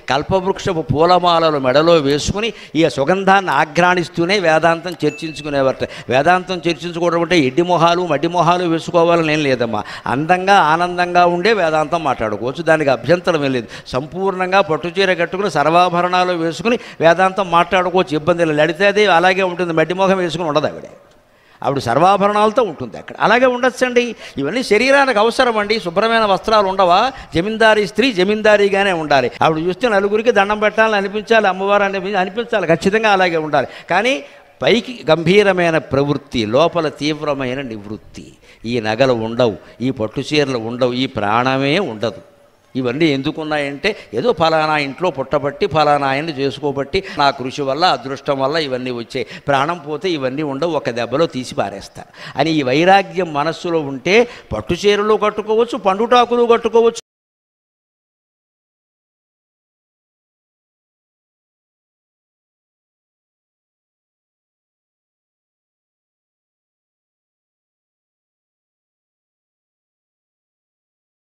కల్పవృక్షపు పూలమాలలు మెడలో వేసుకుని ఈ సుగంధాన్ని ఆఘ్రాణిస్తూనే వేదాంతం చర్చించుకునేవారట. వేదాంతం చర్చించుకోవడం అంటే ఎడ్డి మొహాలు మడ్డి మొహాలు వేసుకోవాలని ఏం లేదమ్మా. అందంగా ఆనందంగా ఉండే వేదాంతం మాట్లాడుకోవచ్చు, దానికి అభ్యంతరం ఏం లేదు. సంపూర్ణంగా పట్టుచీర కట్టుకుని సర్వాభరణాలు వేసుకుని వేదాంతం మాట్లాడుకోవచ్చు, ఇబ్బంది లేదు. లలితాదేవి అలాగే ఉంటుంది, మడ్డి మొహం వేసుకుని ఉండదు ఆవిడ సర్వాభరణాలతో ఉంటుంది అక్కడ. అలాగే ఉండొచ్చండి. ఇవన్నీ శరీరానికి అవసరం అండి. శుభ్రమైన వస్త్రాలు ఉండవా? జమీందారీ స్త్రీ జమీందారీగానే ఉండాలి. ఆవిడ చూస్తే నలుగురికి దండం పెట్టాలని అనిపించాలి, అమ్మవారు అనిపించాలి, ఖచ్చితంగా అలాగే ఉండాలి. కానీ పైకి గంభీరమైన ప్రవృత్తి, లోపల తీవ్రమైన నివృత్తి. ఈ నగలు ఉండవు, ఈ పట్టుచీరలు ఉండవు, ఈ ప్రాణమే ఉండదు. ఇవన్నీ ఎందుకున్నాయంటే ఏదో ఫలానా ఇంట్లో పుట్టబట్టి ఫలానా ఆయన్ని చేసుకోబట్టి నా కృషి వల్ల అదృష్టం వల్ల ఇవన్నీ వచ్చాయి. ప్రాణం పోతే ఇవన్నీ ఉండవు, ఒక దెబ్బలో తీసి పారేస్తారు అని ఈ వైరాగ్యం మనస్సులో ఉంటే పట్టుచీరలు కట్టుకోవచ్చు, పండుటాకులు కట్టుకోవచ్చు.